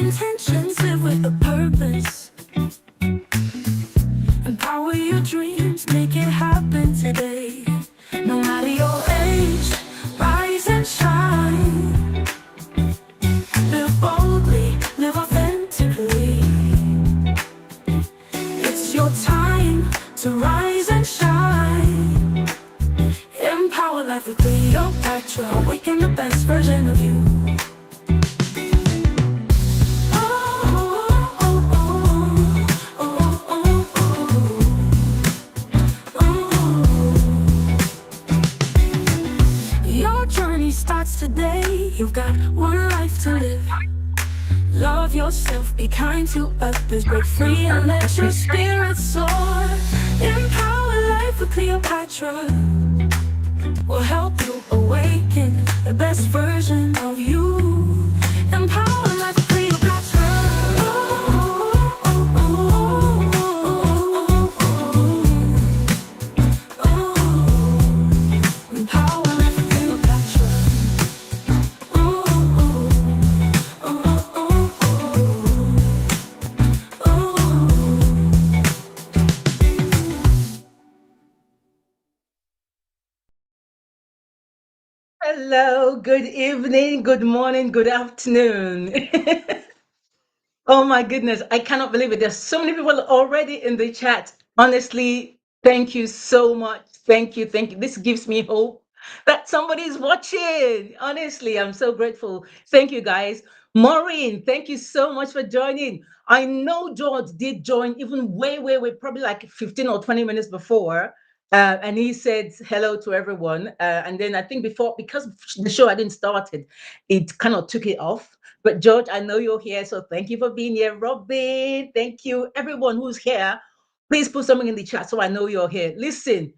intentions, live with a purpose. Empower your dreams, make it happen today. No matter your age, rise and shine. Live boldly, live authentically. It's your time to rise and shine. Empower life with Cleopatra. Awaken the best version of you. Your journey starts today. You've got one life to live. Love yourself, be kind to others, break free and let your spirit soar. Empower life with Cleopatra. Will help you awaken the best version of you. Empower life with Cleopatra. Empower life with Cleopatra. Hello, good evening, good morning, good afternoon. Oh my goodness, I cannot believe it. There's so many people already in the chat. Honestly, thank you so much. Thank you, thank you. This gives me hope that somebody's watching. Honestly, I'm so grateful. Thank you, guys. Maureen, thank you so much for joining. I know George did join even way, probably like 15 or 20 minutes before. And he said hello to everyone. And then I think before, because the show I didn't start it, it kind of took it off. But George, I know you're here, so thank you for being here. Robin, thank you. Everyone who's here, please put something in the chat so I know you're here. Listen,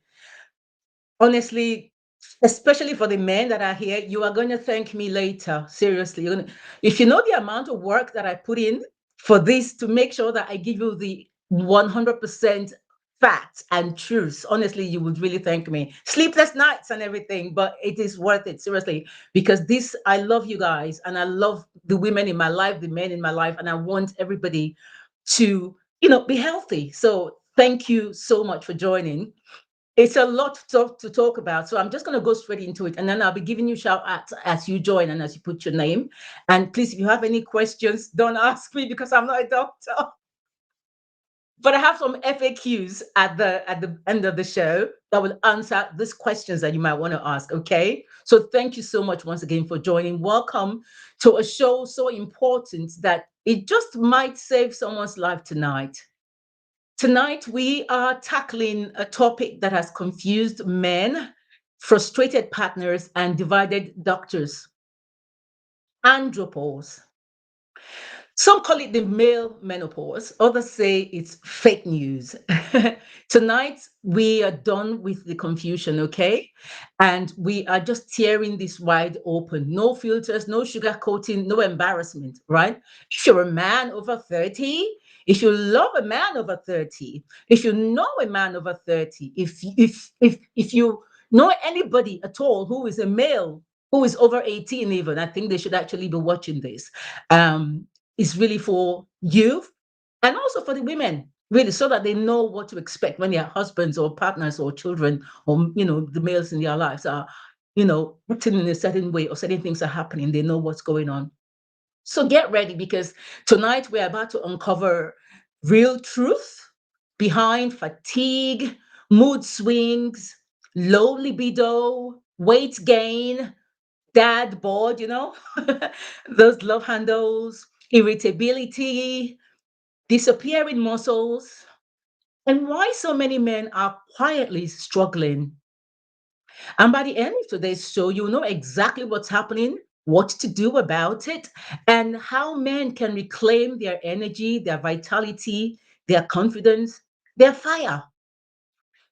honestly, especially for the men that are here, you are going to thank me later. Seriously, if you know the amount of work that I put in for this to make sure that I give you the 100% facts and truths, honestly, you would really thank me. Sleepless nights and everything, but it is worth it, seriously, because this, I love you guys and I love the women in my life, the men in my life, and I want everybody to, be healthy. So thank you so much for joining. It's a lot to talk about, so I'm just going to go straight into it, and then I'll be giving you shout outs as you join and as you put your name. And please, if you have any questions, don't ask me because I'm not a doctor. But I have some FAQs at the end of the show that will answer these questions that you might want to ask. Okay, so thank you so much once again for joining. Welcome to a show so important that it just might save someone's life tonight. Tonight, we are tackling a topic that has confused men, frustrated partners, and divided doctors. Andropause. Some call it the male menopause, others say it's fake news. Tonight, we are done with the confusion, okay? And we are just tearing this wide open. No filters, no sugar coating, no embarrassment, right? If you're a man over 30, if you love a man over 30, if you know a man over 30, if you know anybody at all who is a male who is over 18 even, I think they should actually be watching this. Is really for youth and also for the women, really, so that they know what to expect when their husbands or partners or children or the males in their lives are acting in a certain way or certain things are happening. They know what's going on. So get ready, because tonight we're about to uncover real truth behind fatigue, mood swings, low libido, weight gain, dad board, those love handles, irritability, disappearing muscles, and why so many men are quietly struggling. And by the end of today's show, you'll know exactly what's happening, what to do about it, and how men can reclaim their energy, their vitality, their confidence, their fire.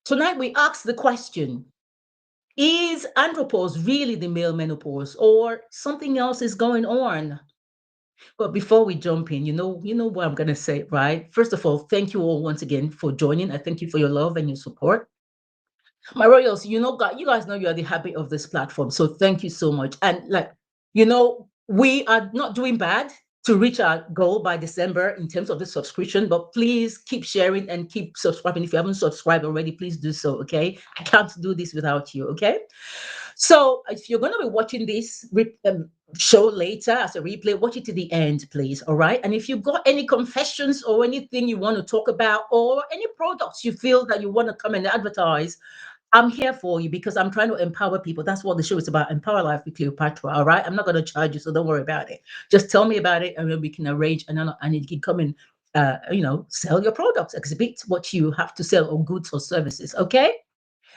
Tonight, we ask the question: is andropause really the male menopause, or something else is going on? But before we jump in, you know what I'm gonna say, right? First of all, thank you all once again for joining. I thank you for your love and your support. My royals, you guys know you are the habit of this platform. So thank you so much. And we are not doing bad. to reach our goal by December in terms of the subscription, but please keep sharing and keep subscribing. If you haven't subscribed already, please do so, okay? I can't do this without you, okay? So if you're going to be watching this show later as a replay, watch it to the end, please, all right? And if you've got any confessions or anything you want to talk about or any products you feel that you want to come and advertise, I'm here for you because I'm trying to empower people. That's what the show is about. Empower Life with Cleopatra. All right. I'm not going to charge you, so don't worry about it. Just tell me about it, and then we can arrange. And you can come and sell your products, exhibit what you have to sell, or goods or services. Okay.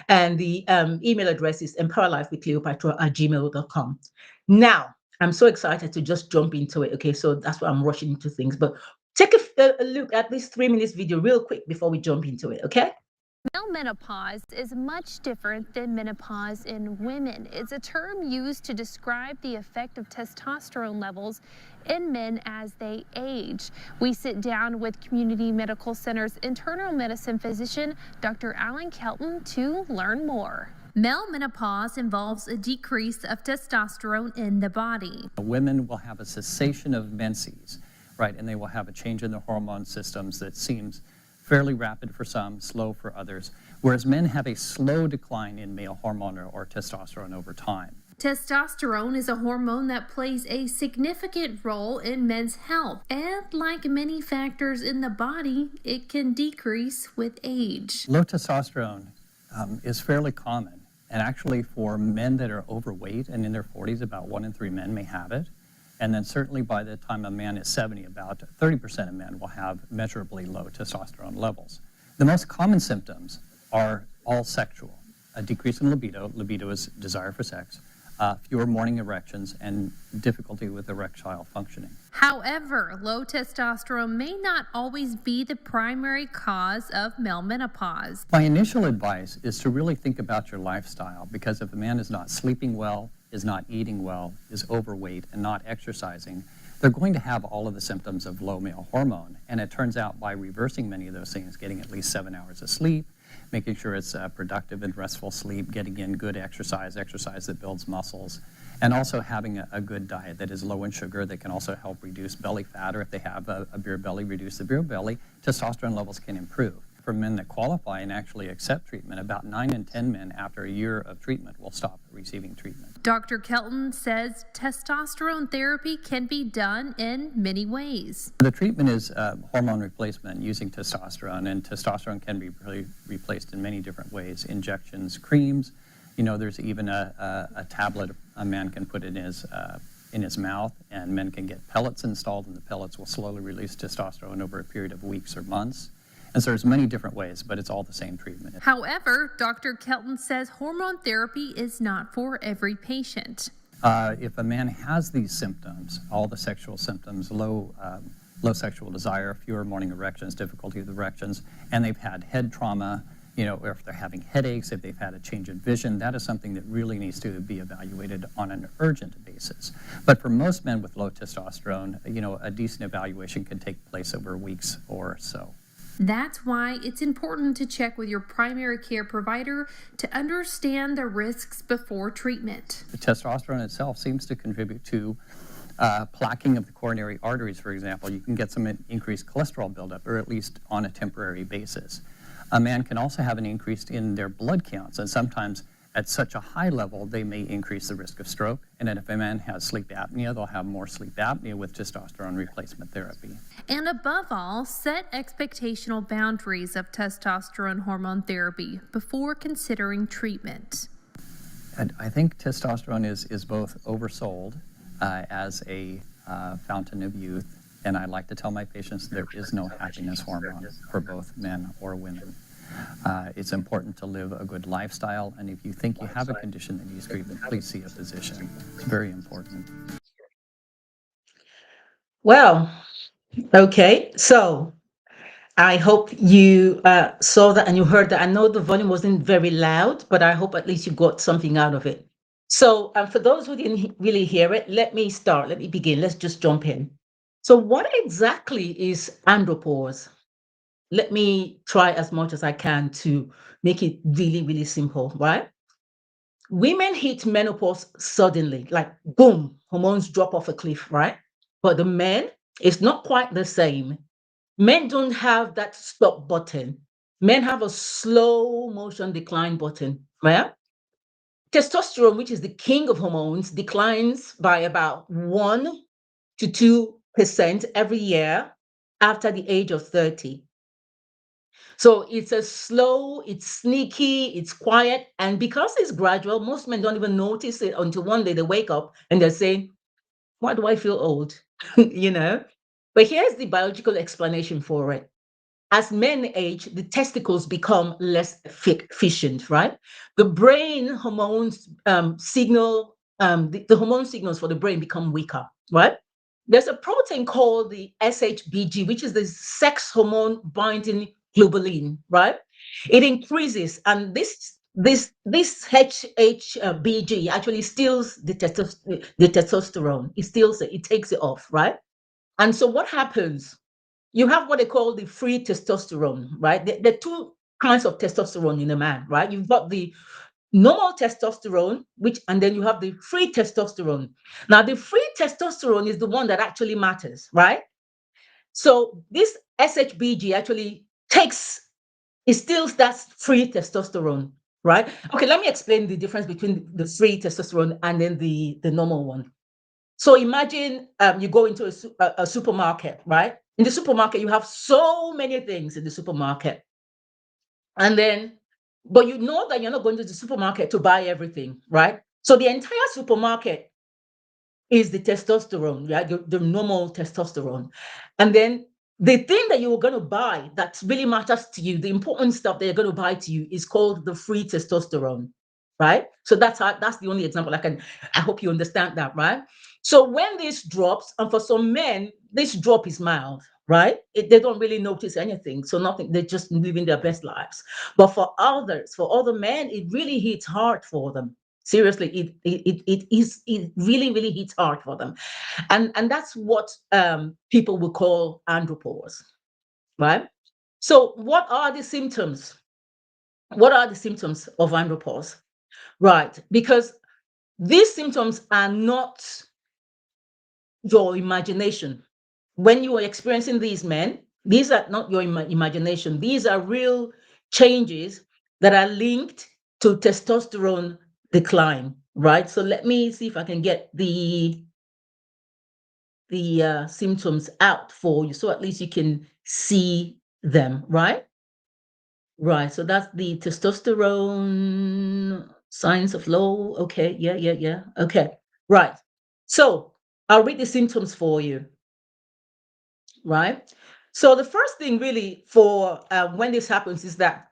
And the email address is empowerlifewithcleopatra@gmail.com. Now, I'm so excited to just jump into it. Okay. So that's why I'm rushing into things. But take a look at this 3 minutes video real quick before we jump into it. Okay. Male menopause is much different than menopause in women. It's a term used to describe the effect of testosterone levels in men as they age. We sit down with Community Medical Center's internal medicine physician, Dr. Alan Kelton, to learn more. Male menopause involves a decrease of testosterone in the body. Women will have a cessation of menses, right, and they will have a change in the hormone systems that seems fairly rapid for some, slow for others, whereas men have a slow decline in male hormone or testosterone over time. Testosterone is a hormone that plays a significant role in men's health, and like many factors in the body, it can decrease with age. Low testosterone is fairly common, and actually for men that are overweight and in their 40s, about 1 in 3 men may have it. And then certainly by the time a man is 70, about 30% of men will have measurably low testosterone levels. The most common symptoms are all sexual. A decrease in libido. Libido is desire for sex. Fewer morning erections and difficulty with erectile functioning. However, low testosterone may not always be the primary cause of male menopause. My initial advice is to really think about your lifestyle, because if a man is not sleeping well, is not eating well, is overweight, and not exercising, they're going to have all of the symptoms of low male hormone. And it turns out by reversing many of those things, getting at least 7 hours of sleep, making sure it's productive and restful sleep, getting in good exercise that builds muscles, and also having a good diet that is low in sugar that can also help reduce belly fat, or if they have a beer belly, reduce the beer belly, testosterone levels can improve. For men that qualify and actually accept treatment, about 9 in 10 men after a year of treatment will stop receiving treatment. Dr. Kelton says testosterone therapy can be done in many ways. The treatment is hormone replacement using testosterone, and testosterone can be replaced in many different ways. Injections, creams, there's even a tablet a man can put in his mouth, and men can get pellets installed, and the pellets will slowly release testosterone over a period of weeks or months. And so there's many different ways, but it's all the same treatment. However, Dr. Kelton says hormone therapy is not for every patient. If a man has these symptoms, all the sexual symptoms, low sexual desire, fewer morning erections, difficulty with erections, and they've had head trauma, or if they're having headaches, if they've had a change in vision, that is something that really needs to be evaluated on an urgent basis. But for most men with low testosterone, a decent evaluation can take place over weeks or so. That's why it's important to check with your primary care provider to understand the risks before treatment. The testosterone itself seems to contribute to plaquing of the coronary arteries, for example. You can get some increased cholesterol buildup, or at least on a temporary basis. A man can also have an increase in their blood counts, and sometimes at such a high level, they may increase the risk of stroke. And then if a man has sleep apnea, they'll have more sleep apnea with testosterone replacement therapy. And above all, set expectational boundaries of testosterone hormone therapy before considering treatment. And I think testosterone is both oversold as a fountain of youth, and I like to tell my patients there is no happiness hormone for both men or women. It's important to live a good lifestyle, and if you think you have a condition that needs treatment, please see a physician. It's very important. Well, okay. So I hope you saw that and you heard that. I know the volume wasn't very loud, but I hope at least you got something out of it. So for those who didn't really hear it, let me begin. Let's just jump in. So what exactly is andropause? Let me try as much as I can to make it really, really simple, right? Women hit menopause suddenly, like boom, hormones drop off a cliff, right? But the men, it's not quite the same. Men don't have that stop button. Men have a slow motion decline button. Right? Testosterone, which is the king of hormones, declines by about 1 to 2% every year after the age of 30. So it's a slow, it's sneaky, it's quiet. And because it's gradual, most men don't even notice it until one day they wake up and they're saying, why do I feel old? you know? But here's the biological explanation for it. As men age, the testicles become less efficient, right? The brain hormones the hormone signals for the brain become weaker, right? There's a protein called the SHBG, which is the sex hormone binding globulin, right? It increases, and this HHBG actually steals the testosterone. It steals it. It takes it off, right? And so what happens? You have what they call the free testosterone, right? There are two kinds of testosterone in a man, right? You've got the normal testosterone, and then you have the free testosterone. Now, the free testosterone is the one that actually matters, right? So this SHBG actually it steals that free testosterone, right? Okay, let me explain the difference between the free testosterone and then the normal one. So imagine you go into a supermarket, right? In the supermarket, you have so many things in the supermarket. But you know that you're not going to the supermarket to buy everything, right? So the entire supermarket is the testosterone, right? The normal testosterone. And then the thing that you're going to buy that really matters to you, the important stuff that you're going to buy to you is called the free testosterone, right? So that's the only example I hope you understand that, right? So when this drops, and for some men, this drop is mild, right? They don't really notice anything. So nothing, they're just living their best lives. But for other men, it really hits hard for them. Seriously, it really, really hits hard for them. And that's what people will call andropause, right? So what are the symptoms? What are the symptoms of andropause? Right, because these symptoms are not your imagination. When you are experiencing these men, these are not your imagination. These are real changes that are linked to testosterone decline, right? So let me see if I can get the symptoms out for you, so at least you can see them, right? Right. So that's the testosterone signs of low. Okay. Yeah. Okay. Right. So I'll read the symptoms for you. Right. So the first thing really for when this happens is that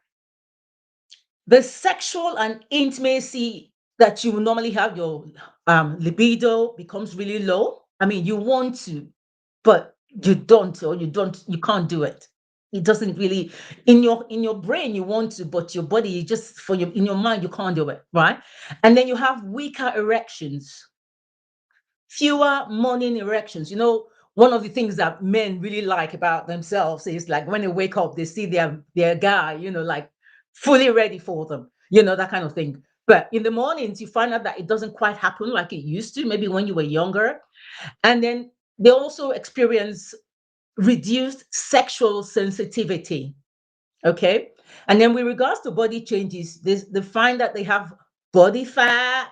the sexual and intimacy that you normally have, your libido becomes really low. I mean, you want to, but you can't do it. It doesn't really in your brain you want to, but your body you just in your mind you can't do it, right? And then you have weaker erections, fewer morning erections. One of the things that men really like about themselves is like when they wake up, they see their guy, like fully ready for them, that kind of thing. But in the mornings, you find out that it doesn't quite happen like it used to, maybe when you were younger. And then they also experience reduced sexual sensitivity. Okay. And then with regards to body changes, they find that they have body fat,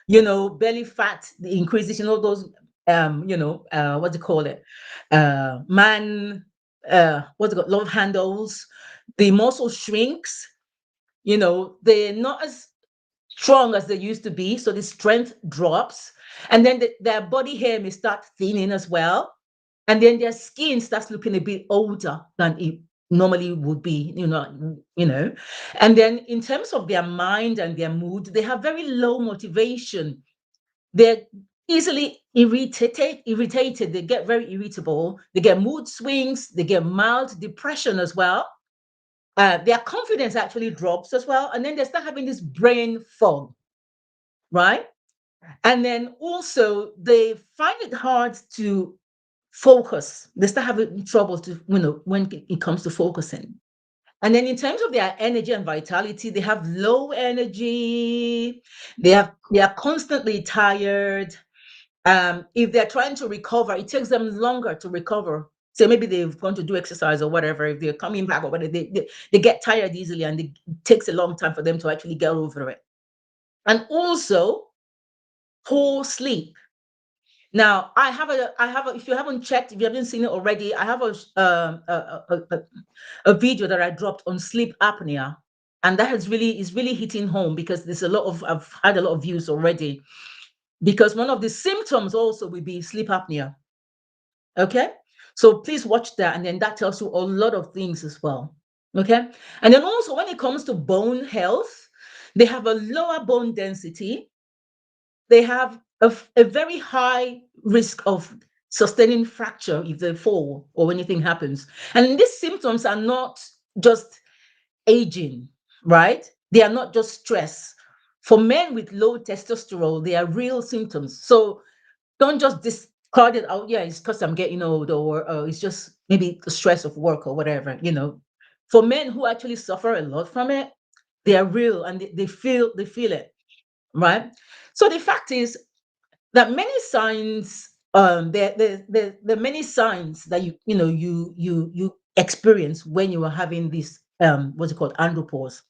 belly fat increases, those, what do you call it? What's it called? Love handles. The muscle shrinks, they're not as strong as they used to be. So the strength drops. And then their body hair may start thinning as well. And then their skin starts looking a bit older than it normally would be, And then in terms of their mind and their mood, they have very low motivation. They're easily irritated. They get very irritable. They get mood swings. They get mild depression as well. Their confidence actually drops as well. And then they start having this brain fog, right? And then also they find it hard to focus. They start having trouble when it comes to focusing. And then in terms of their energy and vitality, they have low energy. They are constantly tired. If they're trying to recover, it takes them longer to recover. So maybe they've gone to do exercise or whatever. If they're coming back or whatever, they get tired easily, and it takes a long time for them to actually get over it. And also poor sleep. Now, I have a. If you haven't checked, if you haven't seen it already, I have a video that I dropped on sleep apnea, and that is really hitting home because there's a lot of I've had a lot of views already. Because one of the symptoms also will be sleep apnea. Okay, so please watch that, and then that tells you a lot of things as well. Okay, and then also when it comes to bone health, they have a lower bone density. They have a very high risk of sustaining fracture if they fall or anything happens. And these symptoms are not just aging, right? They are not just stress. For men with low testosterone, they are real symptoms. So don't just discard it out. Yeah, it's because I'm getting old, or it's just maybe the stress of work or whatever. For men who actually suffer a lot from it, they are real, and they feel it, right? So the fact is that many signs, there are many signs that you experience when you are having this what's it called, andropause.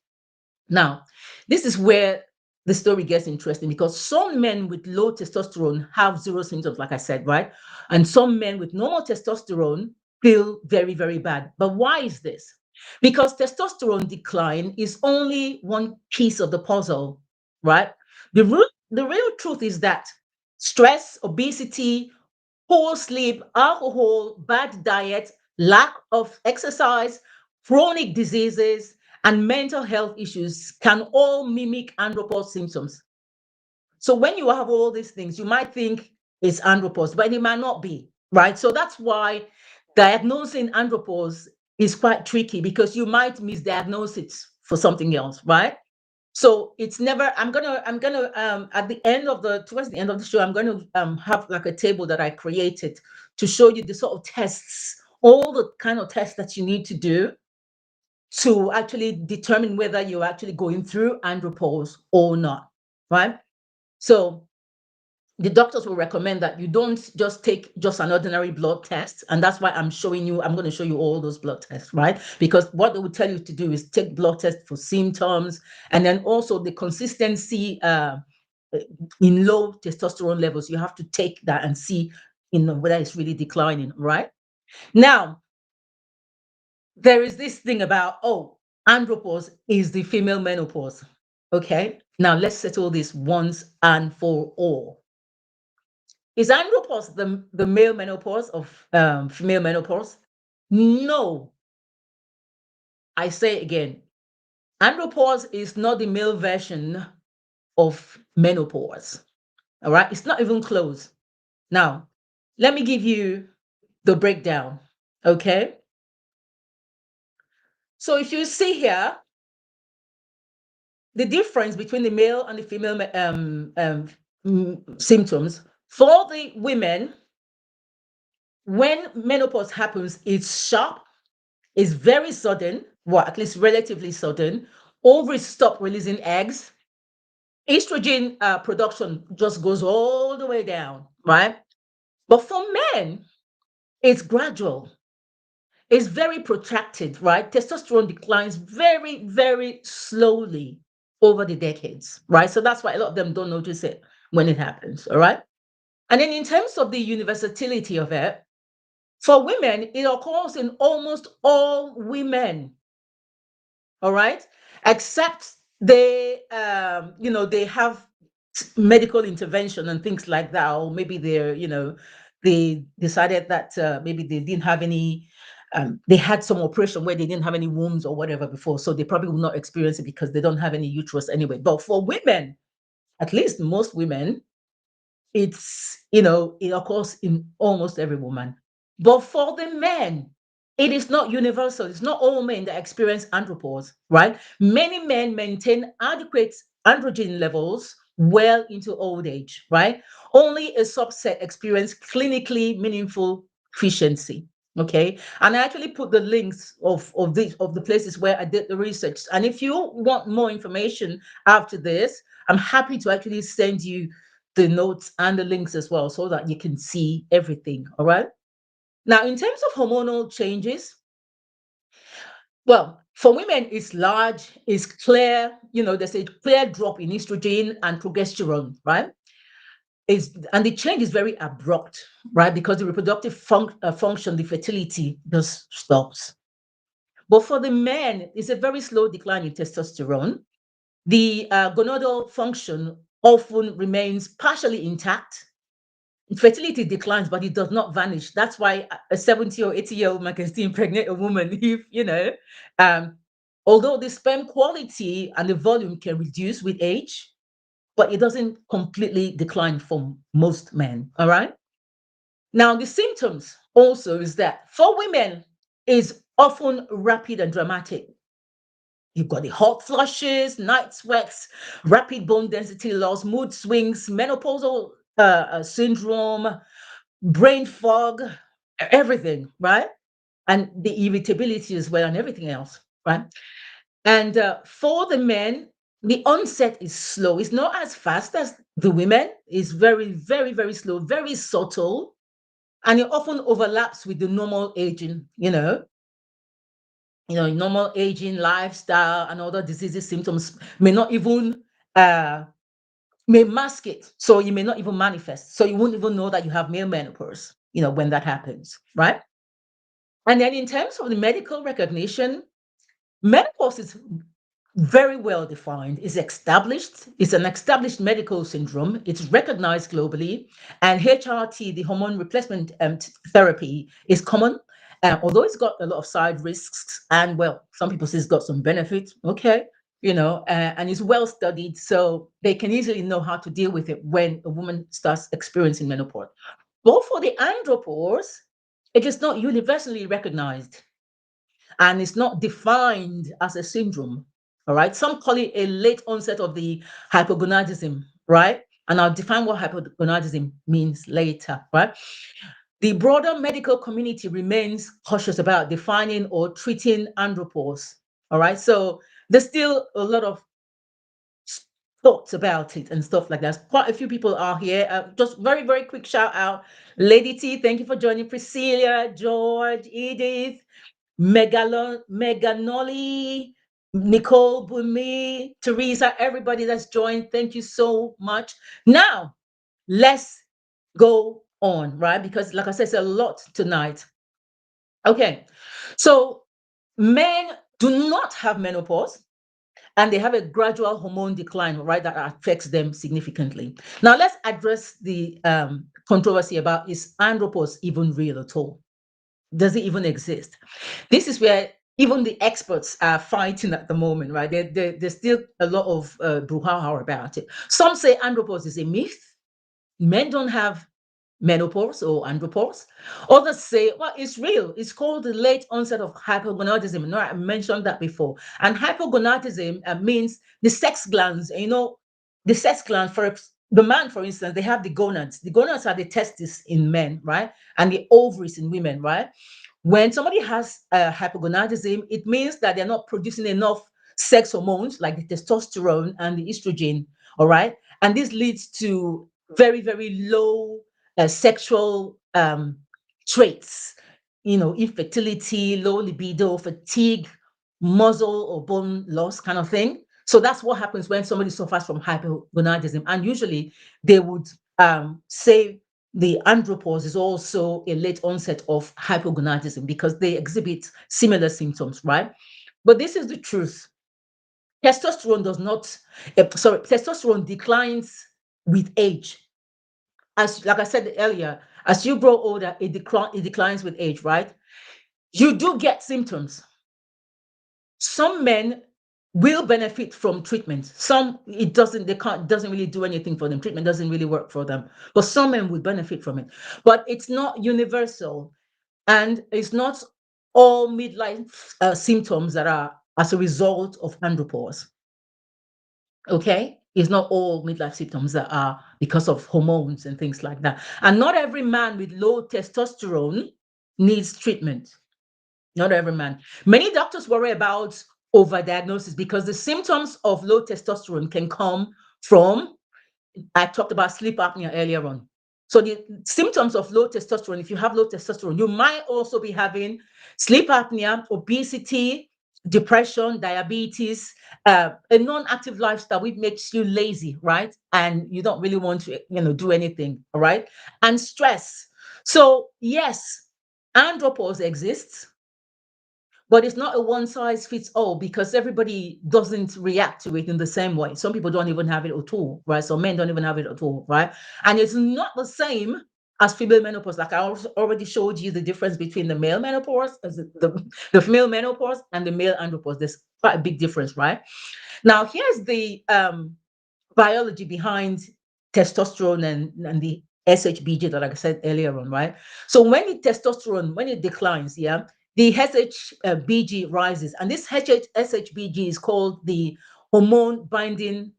Now, this is where the story gets interesting, because some men with low testosterone have zero symptoms, like I said, right? And some men with normal testosterone feel very, very bad. But why is this? Because testosterone decline is only one piece of the puzzle, right? The real truth is that stress, obesity, poor sleep, alcohol, bad diet, lack of exercise, chronic diseases, and mental health issues can all mimic andropause symptoms. So when you have all these things, you might think it's andropause, but it might not be, right? So that's why diagnosing andropause is quite tricky, because you might misdiagnose it for something else, right? So it's never. I'm gonna at the end of the towards the end of the show, I'm gonna have like a table that I created to show you the sort of tests, all the kind of tests that you need to do to actually determine whether you're actually going through andropause or not, right? So the doctors will recommend that you don't just take just an ordinary blood test. And that's why I'm going to show you all those blood tests, right? Because what they would tell you to do is take blood tests for symptoms, and then also the consistency in low testosterone levels. You have to take that and see whether it's really declining, right? Now, there is this thing about, andropause is the female menopause. Okay, now let's settle this once and for all. Is andropause the male menopause of female menopause? No. I say again, andropause is not the male version of menopause. All right, it's not even close. Now, let me give you the breakdown. Okay. So if you see here, the difference between the male and the female symptoms for the women, when menopause happens, it's sharp, it's very sudden, well, at least relatively sudden. Ovaries stop releasing eggs. Estrogen production just goes all the way down, right? But for men, it's gradual. It's very protracted, right? Testosterone declines very, very slowly over the decades, right? So that's why a lot of them don't notice it when it happens, all right? And then in terms of the universality of it, for women, it occurs in almost all women, all right? Except they have medical intervention and things like that, or maybe they decided that maybe they didn't have any, they had some operation where they didn't have any wounds or whatever before, so they probably will not experience it because they don't have any uterus anyway. But for women, at least most women, it occurs in almost every woman. But for the men, it is not universal. It's not all men that experience andropause, right? Many men maintain adequate androgen levels well into old age, right? Only a subset experience clinically meaningful efficiency. Okay. And I actually put the links of the places where I did the research. And if you want more information after this, I'm happy to actually send you the notes and the links as well so that you can see everything. All right. Now, in terms of hormonal changes, well, for women, it's large, it's clear. There's a clear drop in estrogen and progesterone, right? And the change is very abrupt, right? Because the reproductive function, the fertility just stops. But for the men, it's a very slow decline in testosterone. The gonadal function often remains partially intact. Fertility declines, but it does not vanish. That's why a 70 or 80-year-old man can still impregnate a woman if, although the sperm quality and the volume can reduce with age, but it doesn't completely decline for most men. All right. Now, the symptoms also is that for women is often rapid and dramatic. You've got the hot flushes, night sweats, rapid bone density loss, mood swings, menopausal syndrome, brain fog, everything, right? And the irritability as well, and everything else, right? And for the men, the onset is slow. It's not as fast as the women. It's very, very, very slow, very subtle, and it often overlaps with the normal aging. Normal aging, lifestyle, and other diseases symptoms may not even may mask it. So you may not even manifest. So you won't even know that you have male menopause, when that happens, right? And then in terms of the medical recognition, menopause is very well defined. It's established. It's an established medical syndrome. It's recognized globally. And HRT, the hormone replacement therapy, is common. Although it's got a lot of side risks, and well, some people say it's got some benefits. Okay, and it's well studied, so they can easily know how to deal with it when a woman starts experiencing menopause. But for the andropause, it is not universally recognized, and it's not defined as a syndrome. All right. Some call it a late onset of the hypogonadism, right? And I'll define what hypogonadism means later, right? The broader medical community remains cautious about defining or treating andropause. All right. So there's still a lot of thoughts about it and stuff like that. Quite a few people are here. Just very, very quick shout out. Lady T, thank you for joining. Priscilla, George, Edith, Meganoli, Nicole, Bumi, Teresa, everybody that's joined, thank you so much. Now, let's go on, right? Because like I said, it's a lot tonight. Okay, so men do not have menopause, and they have a gradual hormone decline, right, that affects them significantly. Now, let's address the controversy about, is andropause even real at all? Does it even exist? This is where even the experts are fighting at the moment, right? There's still a lot of brouhaha about it. Some say andropause is a myth. Men don't have menopause or andropause. Others say, well, it's real. It's called the late onset of hypogonadism. You know, I mentioned that before. And hypogonadism means the sex glands. The sex glands, for the man, for instance, they have the gonads. The gonads are the testes in men, right? And the ovaries in women, right? When somebody has hypogonadism, it means that they're not producing enough sex hormones like the testosterone and the estrogen, all right? And this leads to very, very low sexual traits, infertility, low libido, fatigue, muscle or bone loss kind of thing. So that's what happens when somebody suffers from hypogonadism. And usually they would say the andropause is also a late onset of hypogonadism because they exhibit similar symptoms, right? But this is the truth. Testosterone does not, testosterone declines with age. Like I said earlier, as you grow older, it declines with age, right? You do get symptoms. Some men will benefit from treatment. Some doesn't really do anything for them. Treatment doesn't really work for them. But some men would benefit from it. But it's not universal. And it's not all midlife symptoms that are as a result of andropause. Okay? It's not all midlife symptoms that are because of hormones and things like that. And not every man with low testosterone needs treatment. Not every man. Many doctors worry about overdiagnosis because the symptoms of low testosterone can come from I talked about sleep apnea earlier on. So the symptoms of low testosterone, if you have low testosterone, you might also be having sleep apnea, obesity, depression, diabetes, a non-active lifestyle, which makes you lazy, right? And you don't really want to, do anything, all right? And stress. So yes, andropause exists, but it's not a one size fits all because everybody doesn't react to it in the same way. Some people don't even have it at all, right? So men don't even have it at all, right? And it's not the same as female menopause. Like I already showed you the difference between the male menopause, the female menopause, and the male andropause. There's quite a big difference, right? Now, here's the biology behind testosterone and the SHBG that, like I said earlier on, right? So when the testosterone, when it declines, yeah, the SHBG rises, and this SHBG is called the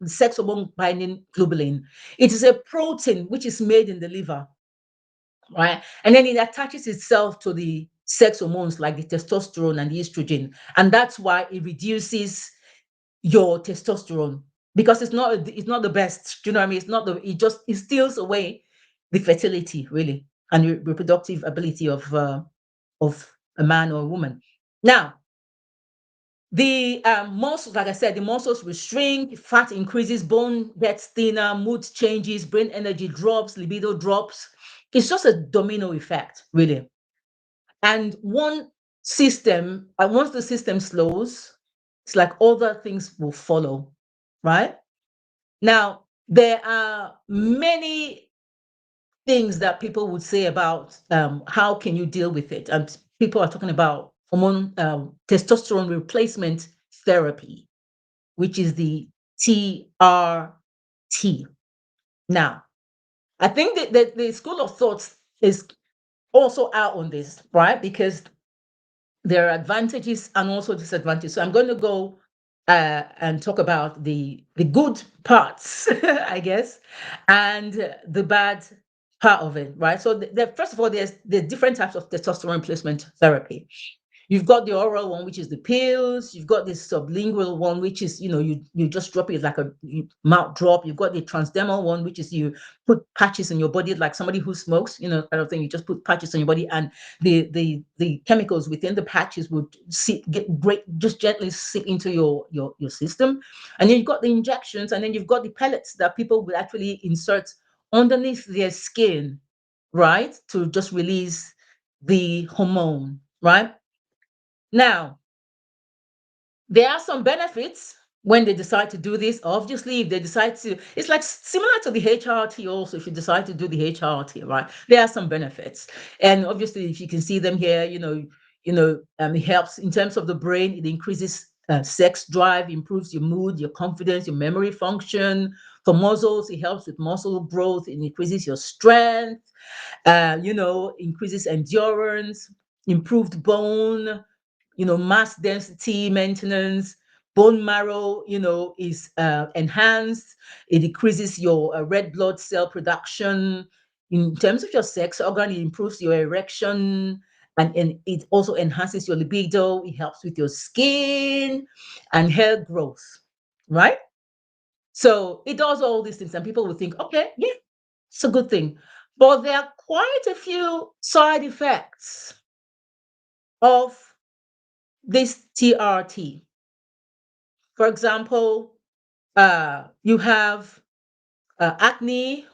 sex hormone binding globulin. It is a protein which is made in the liver, right? And then it attaches itself to the sex hormones like the testosterone and the estrogen, and that's why it reduces your testosterone because it's not the best. Do you know what I mean? It steals away the fertility really and the reproductive ability of a man or a woman. Now, the muscles, like I said, the muscles will shrink, fat increases, bone gets thinner, mood changes, brain energy drops, libido drops. It's just a domino effect, really. And once the system slows, it's like other things will follow, right? Now, there are many things that people would say about how can you deal with it. And people are talking about hormone testosterone replacement therapy, which is the TRT. Now, I think that the school of thought is also out on this, right? Because there are advantages and also disadvantages. So I'm going to go and talk about the good parts, I guess, and the bad part of it, right? So first of all, there's different types of testosterone replacement therapy. You've got the oral one, which is the pills. You've got this sublingual one, which is, you just drop it like a mouth drop. You've got the transdermal one, which is you put patches in your body, like somebody who smokes, kind of thing. You just put patches on your body, and the chemicals within the patches would just gently seep into your system. And then you've got the injections, and then you've got the pellets that people would actually insert underneath their skin, right, to just release the hormone, right? Now, there are some benefits when they decide to do this. Obviously, if they decide to, it's like similar to the HRT also, if you decide to do the HRT, right? There are some benefits. And obviously, if you can see them here, it helps in terms of the brain. It increases sex drive, improves your mood, your confidence, your memory function. For muscles, it helps with muscle growth. It increases your strength, increases endurance, improved bone, mass density maintenance, bone marrow, is enhanced. It decreases your red blood cell production. In terms of your sex organ, it improves your erection, and it also enhances your libido. It helps with your skin and hair growth, right? So it does all these things, and people will think, okay, yeah, it's a good thing. But there are quite a few side effects of this TRT. For example, you have acne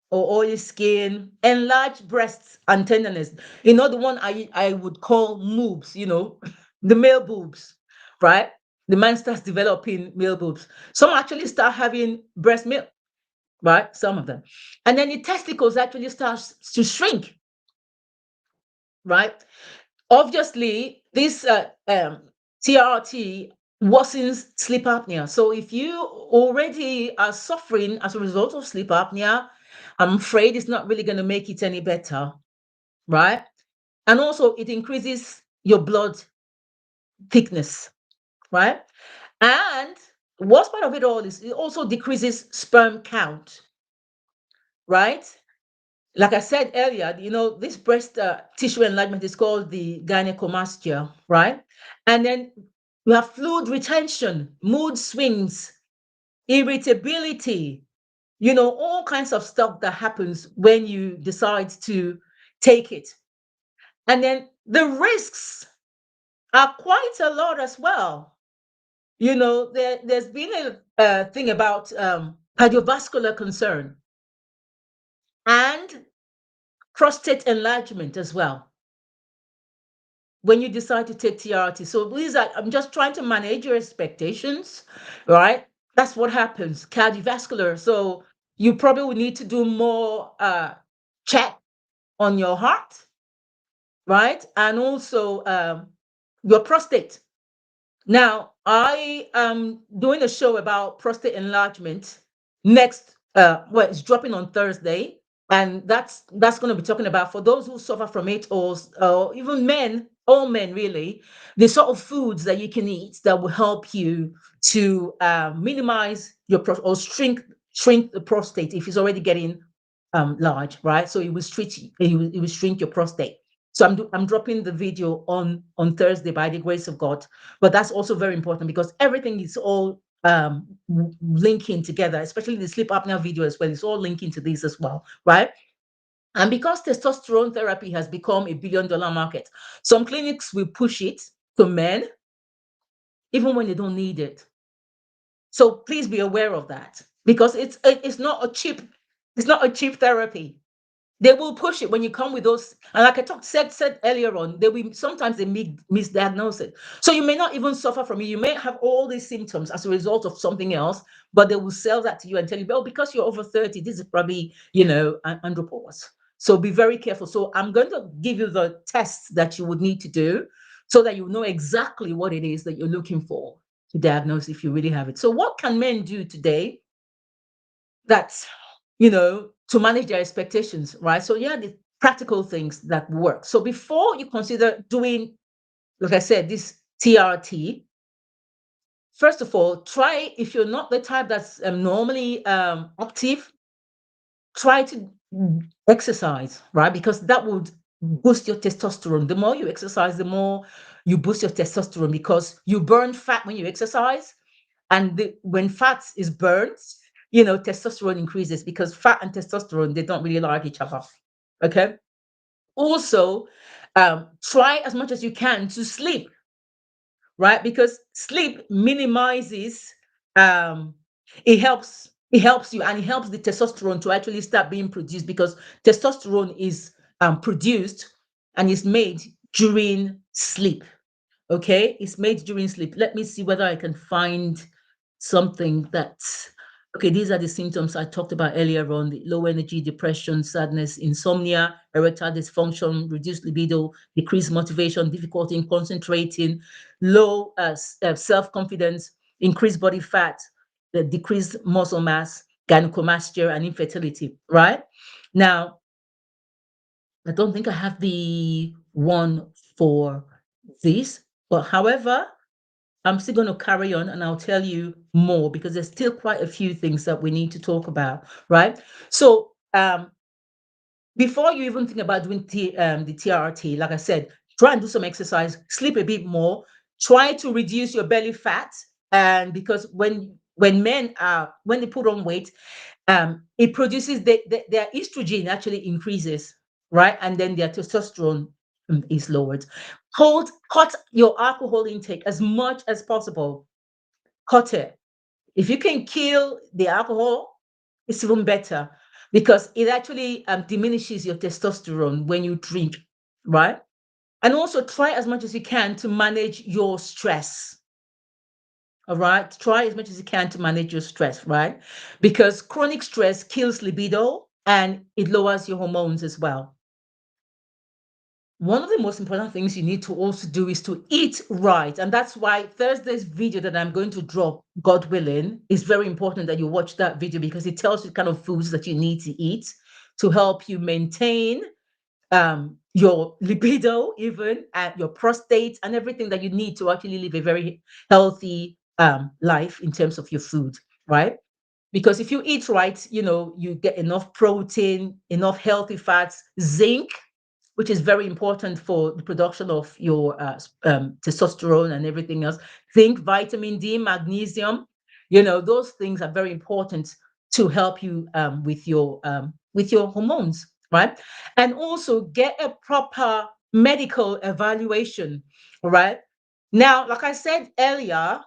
or oily skin, enlarged breasts and tenderness. The one I would call moobs, the male boobs, right? The man starts developing male boobs. Some actually start having breast milk, right? Some of them. And then the testicles actually starts to shrink, right? Obviously, this TRT worsens sleep apnea. So if you already are suffering as a result of sleep apnea, I'm afraid it's not really going to make it any better, right? And also, it increases your blood thickness, right? And the worst part of it all is it also decreases sperm count, right? Like I said earlier, this breast tissue enlargement is called the gynecomastia, right? And then you have fluid retention, mood swings, irritability, all kinds of stuff that happens when you decide to take it. And then the risks are quite a lot as well. There's been a thing about cardiovascular concern and prostate enlargement as well when you decide to take TRT. So these are, I'm just trying to manage your expectations, right? That's what happens, cardiovascular. So you probably will need to do more check on your heart, right? And also your prostate. Now, I am doing a show about prostate enlargement next, it's dropping on Thursday. And that's going to be talking about for those who suffer from it, or even men, all men really, the sort of foods that you can eat that will help you to minimize your or shrink the prostate if it's already getting large, right? So it will shrink your prostate. So I'm dropping the video on Thursday by the grace of God. But that's also very important because everything is all linking together, especially the sleep apnea video as well. It's all linking to this as well, right? And because testosterone therapy has become a billion-dollar market, some clinics will push it to men even when they don't need it. So please be aware of that because it's not a cheap therapy. They will push it when you come with those, and like I said earlier on, sometimes they misdiagnose it. So you may not even suffer from it. You may have all these symptoms as a result of something else, but they will sell that to you and tell you, oh, because you're over 30, this is probably, andropause. So be very careful. So I'm going to give you the tests that you would need to do so that you know exactly what it is that you're looking for to diagnose if you really have it. So what can men do today that's to manage their expectations, right? So yeah, the practical things that work. So before you consider doing, like I said, this TRT, first of all, try, if you're not the type that's normally active, try to exercise, right? Because that would boost your testosterone. The more you exercise, the more you boost your testosterone because you burn fat when you exercise. And when fat is burned, testosterone increases because fat and testosterone, they don't really like each other. Okay. Also, try as much as you can to sleep, right? Because sleep minimizes, it helps you and it helps the testosterone to actually start being produced because testosterone is produced and is made during sleep. Okay, it's made during sleep. Let me see whether I can find something that's okay. These are the symptoms I talked about earlier on: the low energy, depression, sadness, insomnia, erectile dysfunction, reduced libido, decreased motivation, difficulty in concentrating, low self-confidence, increased body fat, decreased muscle mass, gynecomastia, and infertility. Right now, I don't think I have the one for this, but however, I'm still going to carry on and I'll tell you more because there's still quite a few things that we need to talk about, right? So before you even think about doing the TRT, like I said, try and do some exercise, sleep a bit more, try to reduce your belly fat. And because when men when they put on weight, it produces their estrogen actually increases, right? And then their testosterone is lowered. Cut your alcohol intake as much as possible. Cut it. If you can kill the alcohol, it's even better because it actually diminishes your testosterone when you drink, right? And also try as much as you can to manage your stress. All right. Try as much as you can to manage your stress, right? Because chronic stress kills libido and it lowers your hormones as well. One of the most important things you need to also do is to eat right. And that's why Thursday's video that I'm going to drop, God willing, is very important that you watch that video because it tells you the kind of foods that you need to eat to help you maintain your libido, even and your prostate and everything that you need to actually live a very healthy life in terms of your food, right? Because if you eat right, you get enough protein, enough healthy fats, zinc, which is very important for the production of your testosterone and everything else. Zinc, vitamin D, magnesium, those things are very important to help you with your hormones, right? And also get a proper medical evaluation, right? Now, like I said earlier,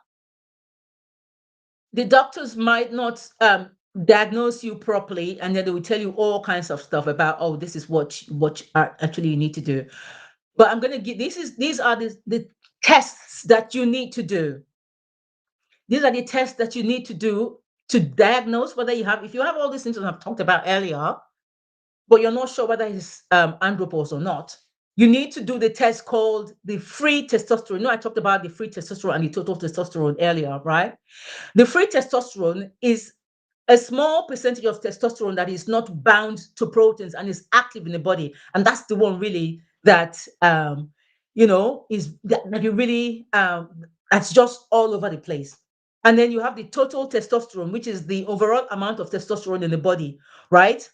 the doctors might not diagnose you properly, and then they will tell you all kinds of stuff about, oh, this is what actually you need to do. But I'm going to give these are the tests that you need to do. These are the tests that you need to do to diagnose whether you have, if you have all these symptoms I've talked about earlier, but you're not sure whether it's andropause or not. You need to do the test called the free testosterone. No, I talked about the free testosterone and the total testosterone earlier, right? The free testosterone is a small percentage of testosterone that is not bound to proteins and is active in the body. And that's the one really that, is that you really, that's just all over the place. And then you have the total testosterone, which is the overall amount of testosterone in the body, right?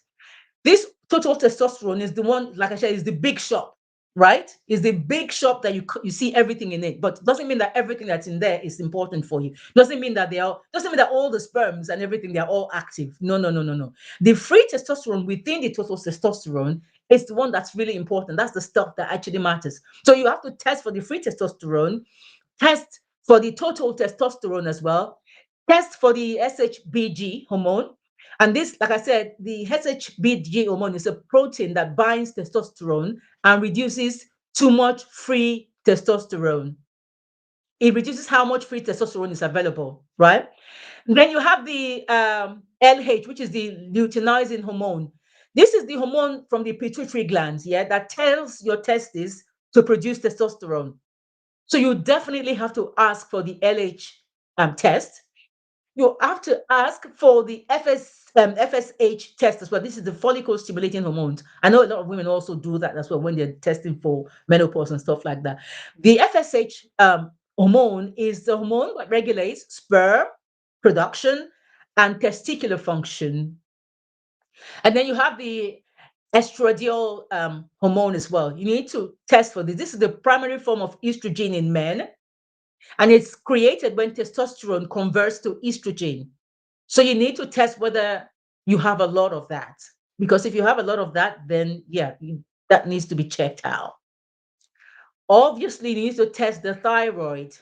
This total testosterone is the one, like I said, is the big shop, right? Is the big shop that you see everything in it, but it doesn't mean that everything that's in there is important for you. Doesn't mean that doesn't mean that all the sperms and everything they're all active. No, no, no, no, no. The free testosterone within the total testosterone is the one that's really important. That's the stuff that actually matters. So you have to test for the free testosterone, test for the total testosterone as well, test for the SHBG hormone. And this, like I said, the SHBG hormone is a protein that binds testosterone and reduces too much free testosterone. It reduces how much free testosterone is available, right? And then you have the LH, which is the luteinizing hormone. This is the hormone from the pituitary glands, yeah, that tells your testes to produce testosterone. So you definitely have to ask for the LH test. You have to ask for the FSH test as well. This is the follicle stimulating hormones. I know a lot of women also do that as well when they're testing for menopause and stuff like that. The FSH hormone is the hormone that regulates sperm production and testicular function. And then you have the estradiol hormone as well. You need to test for this. This is the primary form of estrogen in men, and it's created when testosterone converts to estrogen. So you need to test whether you have a lot of that. Because if you have a lot of that, then yeah, that needs to be checked out. Obviously, you need to test the thyroid.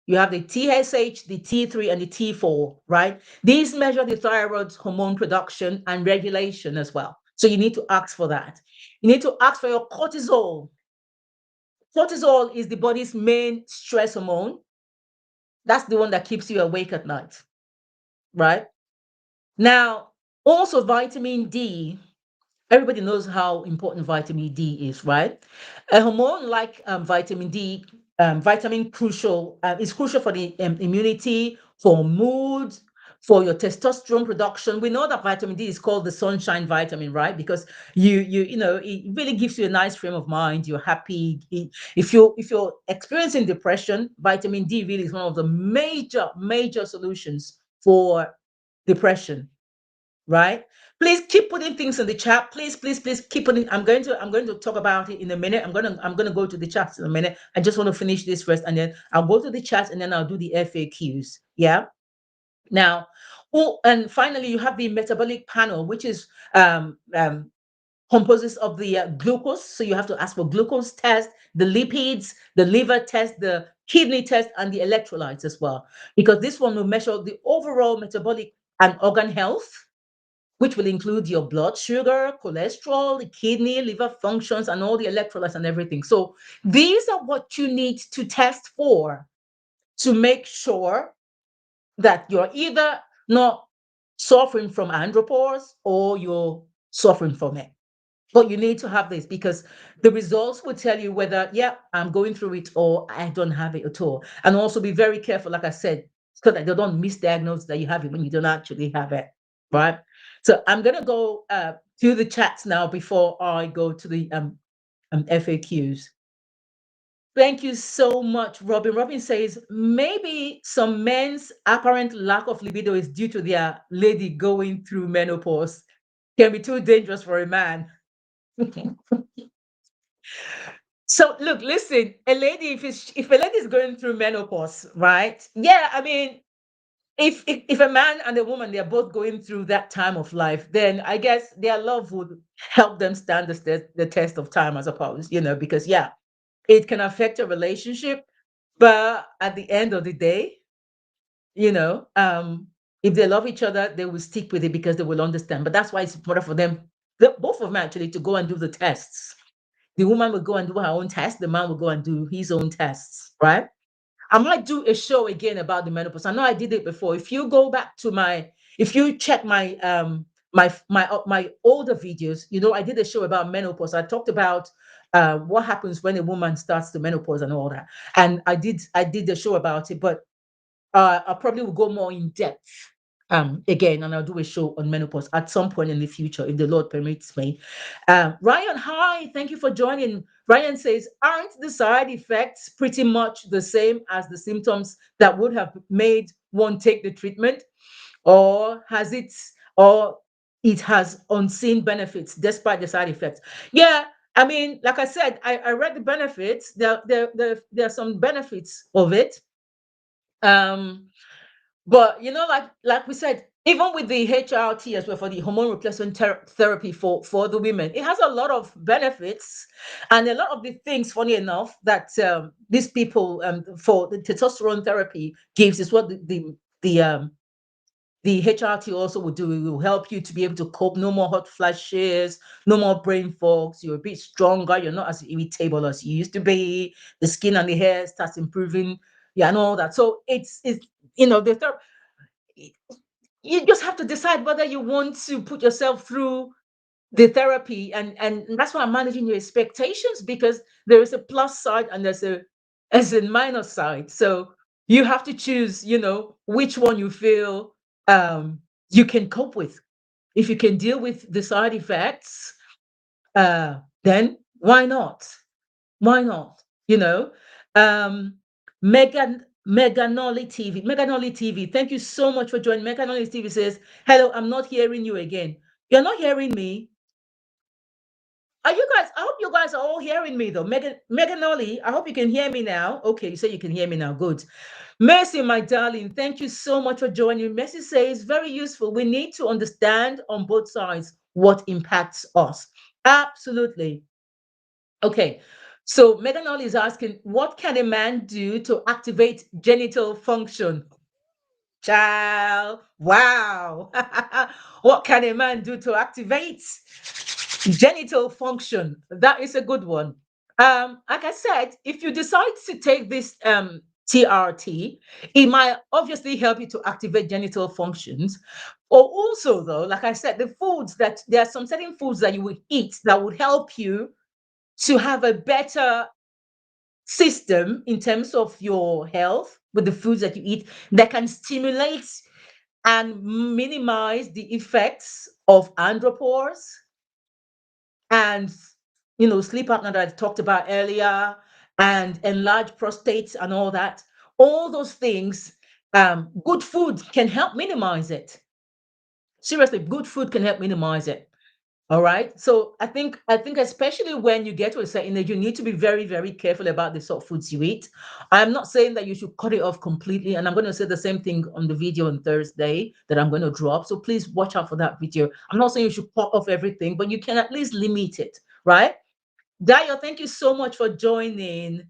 You have the TSH, the T3, and the T4, right? These measure the thyroid's hormone production and regulation as well. So you need to ask for that. You need to ask for your cortisol. Cortisol is the body's main stress hormone. That's the one that keeps you awake at night, right? Now, also vitamin D. Everybody knows how important vitamin D is, right? A hormone like vitamin D, vitamin crucial, is crucial for the immunity, for mood, for your testosterone production. We know that vitamin D is called the sunshine vitamin, right? Because it really gives you a nice frame of mind. You're happy. If you're experiencing depression, vitamin D really is one of the major solutions for depression, right? Please keep putting things in the chat. Please keep putting. I'm going to talk about it in a minute. I'm gonna go to the chat in a minute. I just want to finish this first, and then I'll go to the chat, and then I'll do the FAQs. Yeah. Now, oh, and finally, you have the metabolic panel, which is composes of the glucose. So you have to ask for glucose test, the lipids, the liver test, the kidney test, and the electrolytes as well, because this one will measure the overall metabolic and organ health, which will include your blood sugar, cholesterol, the kidney, liver functions, and all the electrolytes and everything. So these are what you need to test for to make sure that you're either not suffering from andropause or you're suffering from it. But you need to have this because the results will tell you whether, yeah, I'm going through it or I don't have it at all. And also be very careful, like I said, so that they don't misdiagnose that you have it when you don't actually have it, right? So I'm going to go to the chats now before I go to the FAQs. Thank you so much, Robin. Robin says maybe some men's apparent lack of libido is due to their lady going through menopause. Can be too dangerous for a man. So look, listen, a lady, if a lady is going through menopause, right? Yeah, I mean, if a man and a woman, they're both going through that time of life, then I guess their love would help them stand the test of time, I suppose, because yeah, it can affect a relationship, but at the end of the day, you know, if they love each other, they will stick with it because they will understand. But that's why it's important for them, both of them actually, to go and do the tests. The woman will go and do her own test, the man will go and do his own tests, right? I might do a show again about the menopause. I know I did it before. If you go back to if you check my older videos, I did a show about menopause. I talked about what happens when a woman starts the menopause and all that. And I did the show about it, but I probably will go more in depth again, and I'll do a show on menopause at some point in the future if the Lord permits me. Ryan, hi, thank you for joining. Ryan says, aren't the side effects pretty much the same as the symptoms that would have made one take the treatment, or or it has unseen benefits despite the side effects? Yeah, I mean, like I said, I read the benefits. There are some benefits of it. Um, but like we said, even with the HRT as well, for the hormone replacement therapy for the women, it has a lot of benefits, and a lot of the things, funny enough, that these people for the testosterone therapy gives is what the HRT also will do. It will help you to be able to cope. No more hot flashes, no more brain fogs. You're a bit stronger. You're not as irritable as you used to be. The skin and the hair starts improving. Yeah, and all that. So it's you just have to decide whether you want to put yourself through the therapy, and that's why I'm managing your expectations, because there is a plus side and there's a minus side. So you have to choose, which one you feel you can cope with. If you can deal with the side effects, then why not? Why not? You know, um, Meganoli TV, Meganoli TV. Thank you so much for joining. Meganoli TV says, "Hello, I'm not hearing you again. You're not hearing me. Are you guys? I hope you guys are all hearing me though. Meganoli, I hope you can hear me now. Okay, you say you can hear me now. Good. Mercy, my darling, thank you so much for joining. Mercy says, very useful. We need to understand on both sides what impacts us. Absolutely. Okay. So Megan Ollie is asking, what can a man do to activate genital function? Child, wow. What can a man do to activate genital function? That is a good one. Like I said, if you decide to take this TRT, it might obviously help you to activate genital functions. Or also, though, like I said, there are some certain foods that you would eat that would help you to have a better system in terms of your health with the foods that you eat, that can stimulate and minimize the effects of andropause and sleep apnea that I talked about earlier, and enlarged prostates and all that. All those things, good food can help minimize it. Seriously, good food can help minimize it. All right. So I think especially when you get to a certain age, you need to be very, very careful about the sort of foods you eat. I'm not saying that you should cut it off completely, and I'm going to say the same thing on the video on Thursday that I'm going to drop. So please watch out for that video. I'm not saying you should cut off everything, but you can at least limit it, right? Dayo, thank you so much for joining.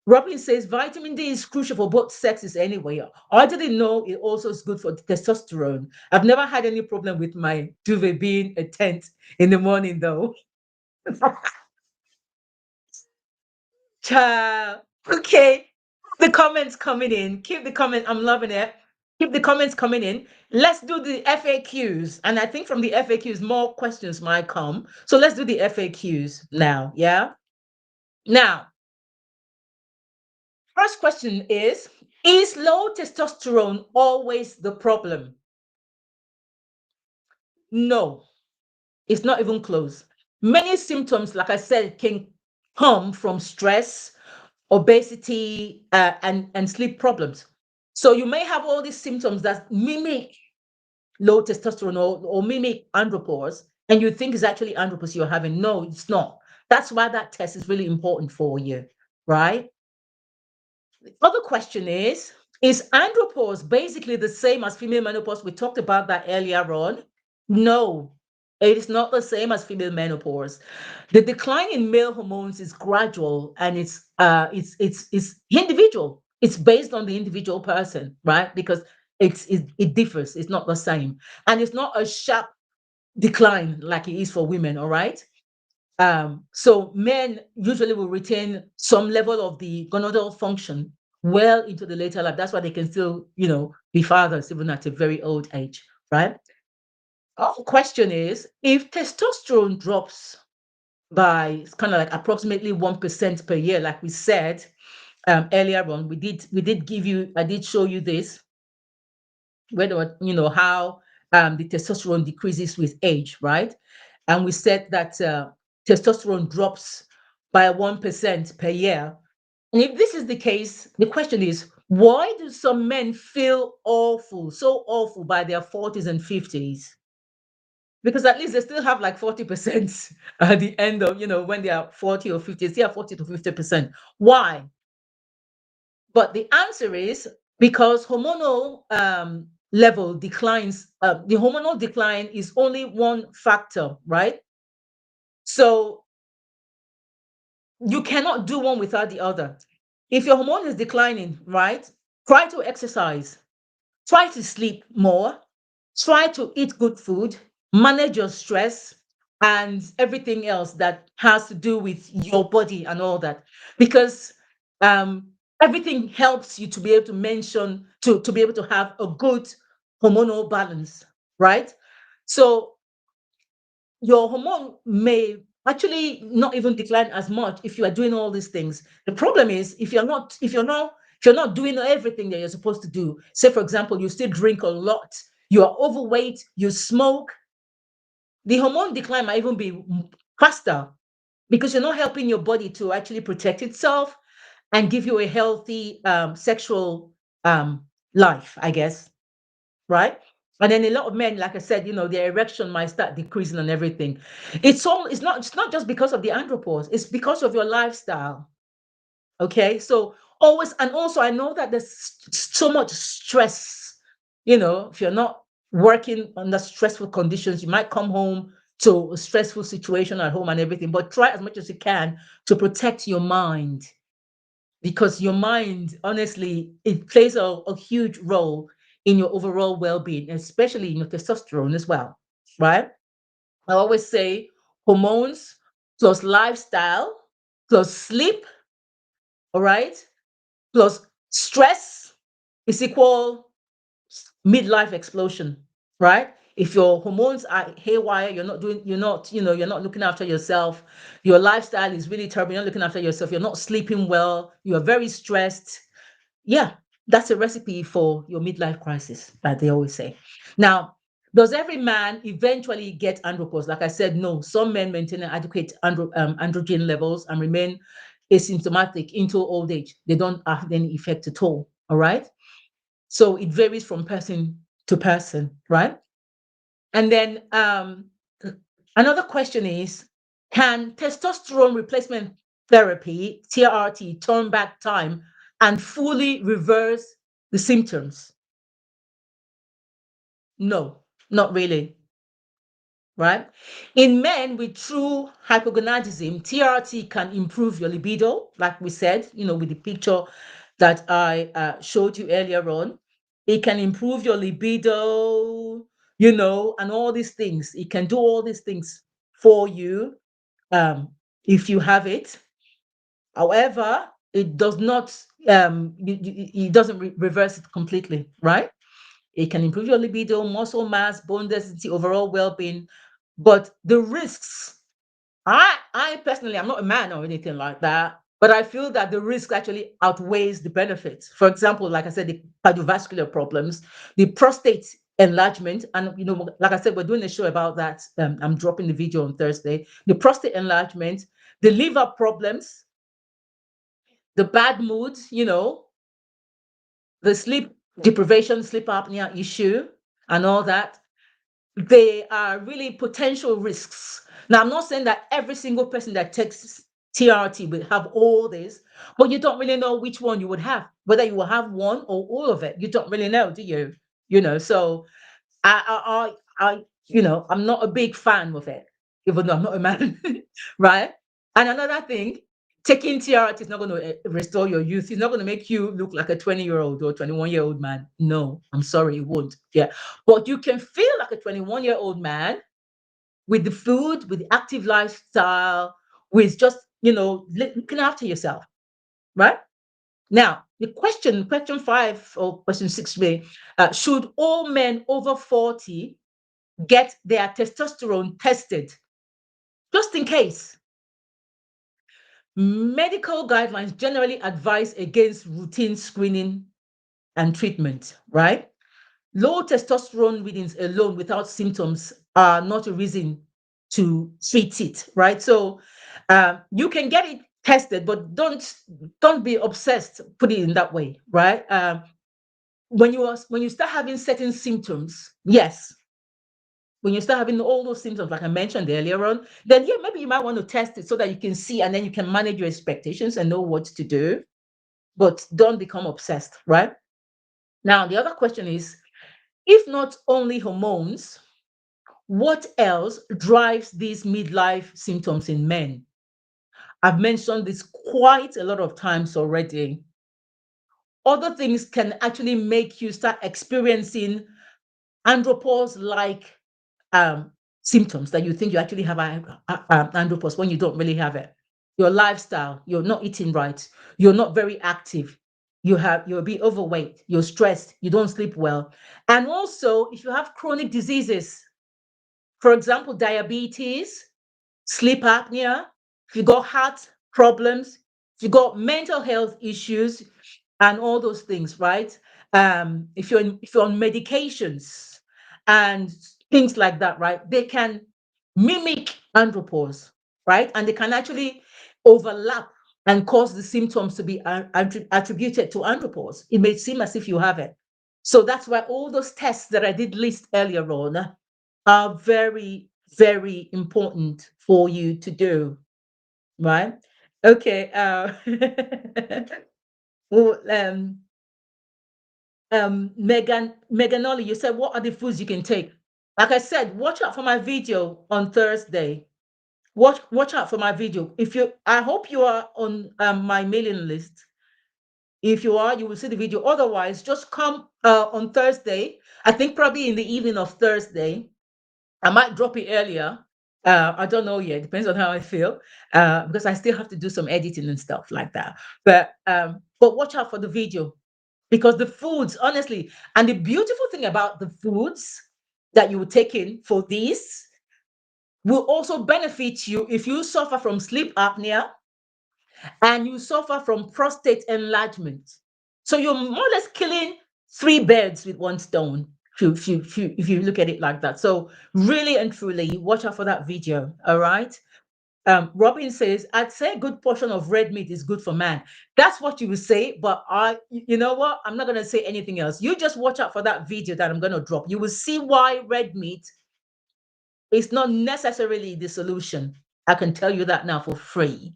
Robin says vitamin D is crucial for both sexes anyway. I didn't know it also is good for testosterone. I've never had any problem with my duvet being a tent in the morning, though. Child. Okay. The comments coming in. Keep the comment. I'm loving it. Keep the comments coming in. Let's do the FAQs. And I think from the FAQs, more questions might come. So let's do the FAQs now. Yeah. Now, first question is low testosterone always the problem? No, it's not even close. Many symptoms, like I said, can come from stress, obesity, and sleep problems. So you may have all these symptoms that mimic low testosterone, or mimic andropause, and you think it's actually andropause you're having. No, it's not. That's why that test is really important for you, right? The other question Is andropause basically the same as female menopause? We talked about that earlier on. No, it is not the same as female menopause. The decline in male hormones is gradual and it's individual. It's based on the individual person, right? Because it differs. It's not the same, and it's not a sharp decline like it is for women. All right. So men usually will retain some level of the gonadal function well into the later life. That's why they can still, be fathers even at a very old age, right? Our question is, if testosterone drops by kind of like approximately 1% per year, like we said earlier on, I did show you this, whether how the testosterone decreases with age, right? And we said that testosterone drops by 1% per year. And if this is the case, the question is, why do some men feel awful, so awful by their 40s and 50s? Because at least they still have like 40% at the end of, when they are 40 or 50, they still have 40 to 50%. Why? But the answer is because hormonal level declines. The hormonal decline is only one factor, right? So you cannot do one without the other. If your hormone is declining, right, try to exercise, try to sleep more, try to eat good food, manage your stress, and everything else that has to do with your body and all that. Because um, everything helps you to be able to to be able to have a good hormonal balance, right? So your hormone may actually not even decline as much if you are doing all these things. The problem is if you're not doing everything that you're supposed to do. Say, for example, you still drink a lot, you are overweight, you smoke, the hormone decline might even be faster because you're not helping your body to actually protect itself and give you a healthy sexual life, I guess, right? And then a lot of men, like I said, their erection might start decreasing and everything. It's not just because of the andropause, it's because of your lifestyle. Okay. So always, and also I know that there's so much stress, if you're not working under stressful conditions, you might come home to a stressful situation at home and everything, but try as much as you can to protect your mind, because your mind, honestly, it plays a huge role in your overall well-being, especially in your testosterone as well, right? I always say hormones plus lifestyle plus sleep, all right, plus stress is equal midlife explosion, right? If your hormones are haywire, you're not looking after yourself, your lifestyle is really terrible, you're not looking after yourself, you're not sleeping well, you're very stressed. Yeah, that's a recipe for your midlife crisis, like they always say. Now, does every man eventually get andropause? Like I said, no. Some men maintain adequate androgen levels and remain asymptomatic into old age. They don't have any effect at all. All right. So it varies from person to person, right? And then another question is, can testosterone replacement therapy, TRT, turn back time and fully reverse the symptoms? No, not really, right? In men with true hypogonadism, TRT can improve your libido, like we said, with the picture that I showed you earlier on. It can improve your libido, and all these things. It can do all these things for you if you have it. However, it does not, it doesn't reverse it completely, right? It can improve your libido, muscle mass, bone density, overall well-being. But the risks, I personally, I'm not a man or anything like that, but I feel that the risk actually outweighs the benefits. For example, like I said, the cardiovascular problems, the prostate enlargement, and like I said, we're doing a show about that. I'm dropping the video on Thursday. The prostate enlargement, the liver problems, the bad mood, the sleep deprivation, sleep apnea issue, and all that. They are really potential risks. Now, I'm not saying that every single person that takes TRT will have all this, but you don't really know which one you would have, whether you will have one or all of it. You don't really know, do you? So I'm not a big fan of it, even though I'm not a man, right? And another thing, taking TRT is not going to restore your youth. It's not going to make you look like a 20-year-old or 21-year-old man. No, I'm sorry, it won't. Yeah, but you can feel like a 21-year-old man with the food, with the active lifestyle, with just looking after yourself, right? Now, the question 5 or question 6 may should all men over 40 get their testosterone tested, just in case? Medical guidelines generally advise against routine screening and treatment, right? Low testosterone readings alone without symptoms are not a reason to treat it, right? So you can get it tested, but don't be obsessed. Put it in that way, right? When you start having certain symptoms, yes, when you start having all those symptoms, like I mentioned earlier on, then yeah, maybe you might want to test it so that you can see, and then you can manage your expectations and know what to do. But don't become obsessed, right? Now, the other question is, if not only hormones, what else drives these midlife symptoms in men? I've mentioned this quite a lot of times already. Other things can actually make you start experiencing andropause-like um, symptoms that you think you actually have andropause when you don't really have it. Your lifestyle, you're not eating right, you're not very active, you're a bit overweight, you're stressed, you don't sleep well. And also, if you have chronic diseases, for example, diabetes, sleep apnea, if you got heart problems, if you got mental health issues, and all those things, right? If you're on medications and things like that, right? They can mimic andropause, right? And they can actually overlap and cause the symptoms to be attributed to andropause. It may seem as if you have it. So that's why all those tests that I did list earlier on are very, very important for you to do, right? Okay. Well, Meganoli, you said, what are the foods you can take? Like I said, watch out for my video on Thursday. Watch out for my video. I hope you are on my mailing list. If you are, you will see the video. Otherwise, just come on Thursday. I think probably in the evening of Thursday. I might drop it earlier. I don't know yet. Depends on how I feel, because I still have to do some editing and stuff like that. But watch out for the video, because the foods, honestly, and the beautiful thing about the foods that you will take in for this will also benefit you if you suffer from sleep apnea and you suffer from prostate enlargement. So you're more or less killing three birds with one stone, if you look at it like that. So really and truly, watch out for that video. All right. Robin says, I'd say a good portion of red meat is good for man. That's what you would say, but you know what? I'm not going to say anything else. You just watch out for that video that I'm going to drop. You will see why red meat is not necessarily the solution. I can tell you that now for free.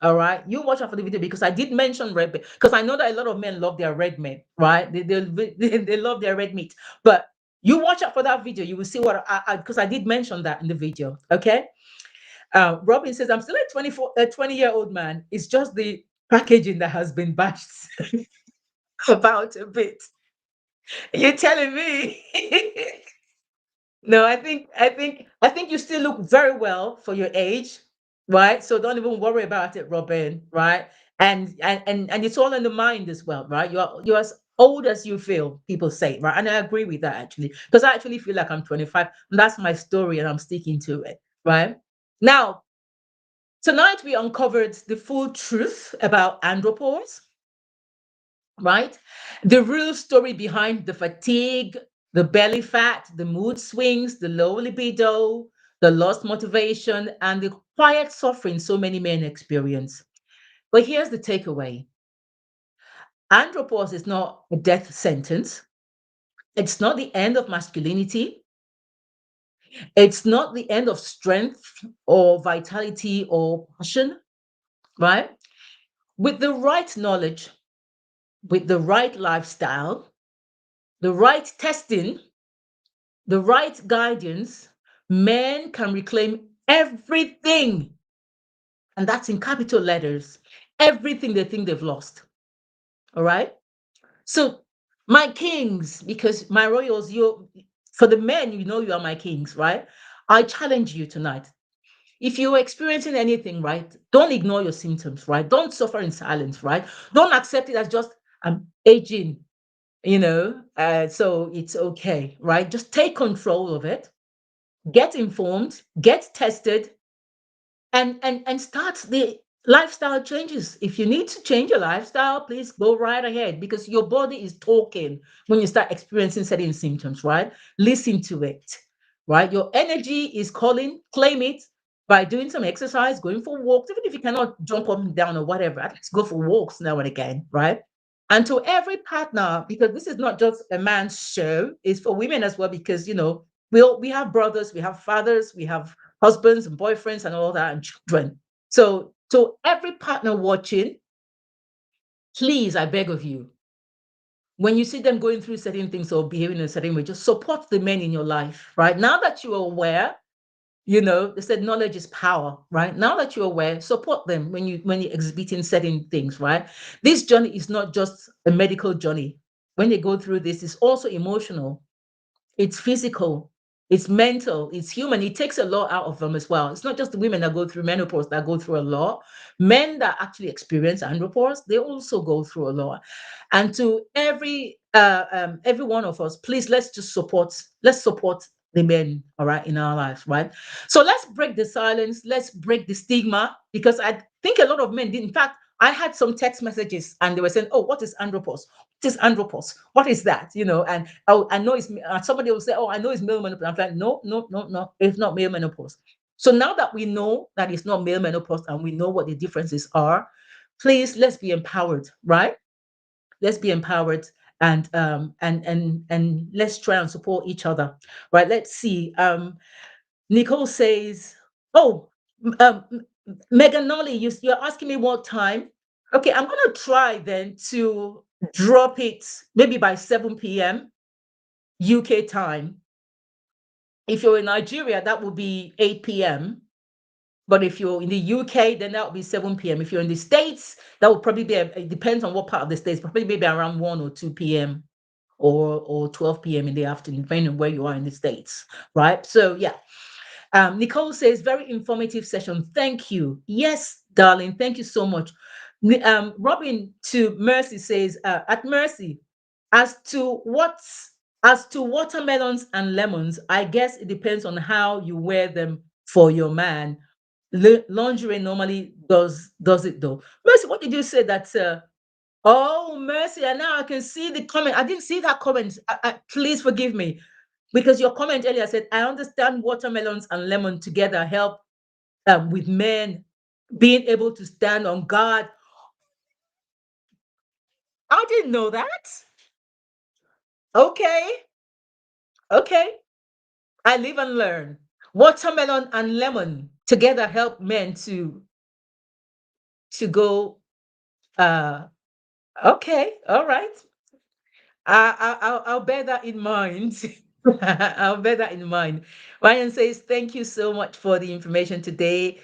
All right, you watch out for the video, because I did mention red meat, because I know that a lot of men love their red meat, right? They love their red meat. But you watch out for that video. You will see what because I did mention that in the video. Okay. Robin says, I'm still a 20-year-old man. It's just the packaging that has been bashed about a bit. You're telling me? No, I think you still look very well for your age, right? So don't even worry about it, Robin, right? And it's all in the mind as well, right? You're as old as you feel, people say, right? And I agree with that, actually, because I actually feel like I'm 25, and that's my story, and I'm sticking to it, right? Now, tonight we uncovered the full truth about andropause, right? The real story behind the fatigue, the belly fat, the mood swings, the low libido, the lost motivation, and the quiet suffering so many men experience. But here's the takeaway: andropause is not a death sentence. It's not the end of masculinity. It's not the end of strength or vitality or passion. right? With the right knowledge, with the right lifestyle, the right testing, the right guidance, men can reclaim everything. And that's in capital letters, everything they think they've lost. All right. So, my kings, because my royals, you, for the men, you know, you are my kings, right? I challenge you tonight. If you're experiencing anything, right, don't ignore your symptoms, right? Don't suffer in silence, right? Don't accept it as just I'm aging, so it's okay, right? Just take control of it, get informed, get tested, and start the lifestyle changes. If you need to change your lifestyle, please go right ahead, because your body is talking when you start experiencing certain symptoms, right? Listen to it, right? Your energy is calling. Claim it by doing some exercise, going for walks, even if you cannot jump up and down or whatever. At least go for walks now and again, right? And to every partner, because this is not just a man's show, it's for women as well, because we have brothers, we have fathers, we have husbands and boyfriends and all that, and children. So to every partner watching, please, I beg of you, when you see them going through certain things or behaving in a certain way, just support the men in your life, right? Now that you are aware, they said knowledge is power, right? Now that you're aware, support them when you're exhibiting certain things, right? This journey is not just a medical journey. When they go through this, it's also emotional. It's physical, it's mental, it's human. It takes a lot out of them as well. It's not just the women that go through menopause that go through a lot. Men that actually experience andropause, they also go through a lot. And to every one of us, please, let's support the men, all right, in our lives, right? So let's break the silence, let's break the stigma, because I think a lot of men did. In fact, I had some text messages and they were saying, "Oh, what is andropause? What is andropause? What is that?" And I know it's somebody will say, "Oh, I know it's male menopause." I'm like, no, no, no, no, it's not male menopause. So now that we know that it's not male menopause and we know what the differences are, please, let's be empowered, right? Let's be empowered, and let's try and support each other, right? Let's see. Nicole says, "Oh, Megan Nolly, you're asking me what time? Okay, I'm gonna try then to drop it maybe by 7 p.m. UK time. If you're in Nigeria, that will be 8 p.m. But if you're in the UK, then that will be 7 p.m. If you're in the States, that will probably be, it depends on what part of the States, probably maybe around 1 or 2 p.m. or 12 p.m. in the afternoon, depending on where you are in the States, right? So, yeah. Nicole says, very informative session. Thank you. Yes, darling. Thank you so much. Robin to Mercy says, at Mercy, as to what's as to watermelons and lemons, I guess it depends on how you wear them for your man. Lingerie normally does it though. Mercy, what did you say that? Oh, Mercy, and now I can see the comment. I didn't see that comment. Please forgive me, because your comment earlier said, I understand watermelons and lemon together help with men being able to stand on guard. I didn't know that. Okay, okay. I live and learn. Watermelon and lemon together help men to go. Uh, okay, all right. I'll bear that in mind. I'll bear that in mind. Ryan says, thank you so much for the information today.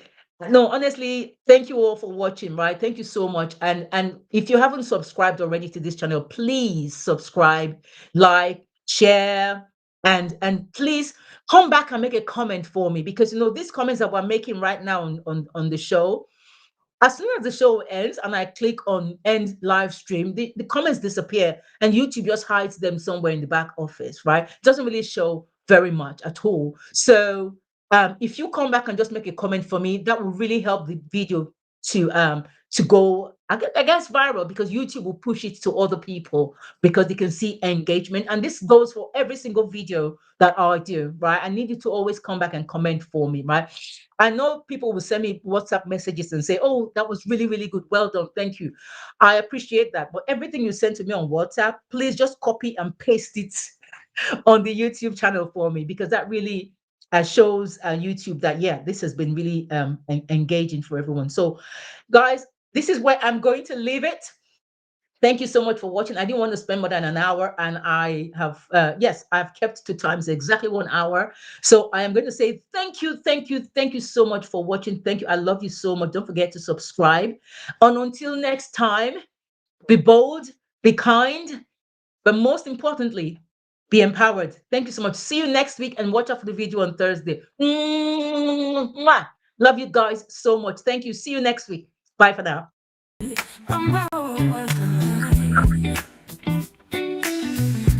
No, honestly, thank you all for watching, right? Thank you so much. And if you haven't subscribed already to this channel, please subscribe, like, share, and please come back and make a comment for me, because these comments that we're making right now on the show, as soon as the show ends and I click on end live stream, the comments disappear and YouTube just hides them somewhere in the back office, right? It doesn't really show very much at all. So if you come back and just make a comment for me, that will really help the video to go, I guess, viral, because YouTube will push it to other people because they can see engagement. And this goes for every single video that I do, right? I need you to always come back and comment for me, right? I know people will send me WhatsApp messages and say, oh, that was really, really good. Well done. Thank you. I appreciate that. But everything you send to me on WhatsApp, please just copy and paste it on the YouTube channel for me, because that really shows YouTube that, yeah, this has been really engaging for everyone. So guys, this is where I'm going to leave it. Thank you so much for watching. I didn't want to spend more than an hour, and I have, yes, I've kept to times exactly 1 hour. So I am going to say thank you, thank you, thank you so much for watching. Thank you. I love you so much. Don't forget to subscribe. And until next time, be bold, be kind, but most importantly, be empowered. Thank you so much. See you next week, and watch out for the video on Thursday. Mwah! Love you guys so much. Thank you. See you next week. Bye for now.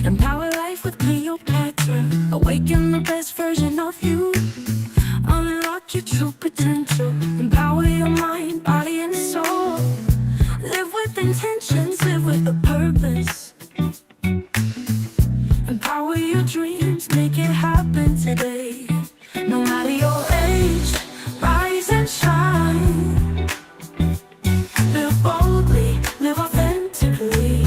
Empower life with Cleopatra. Awaken the best version of you. Unlock your true potential. Empower your mind, body, and soul. Live with intentions, live with a purpose. Empower your dreams, make it happen today. No matter your age, rise and shine. Live boldly, live authentically.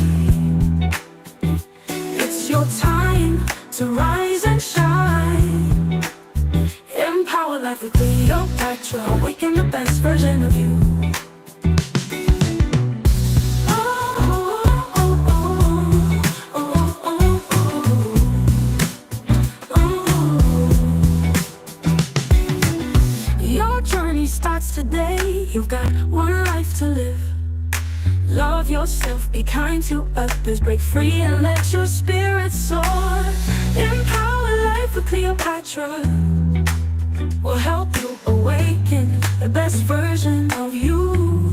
It's your time to rise and shine. Empower life with Cleopatra. Awaken the best version of you. Your journey starts today. You've got one life to live. Love yourself, be kind to others, break free and let your spirit soar. Empower life with Cleopatra. Will help you awaken the best version of you.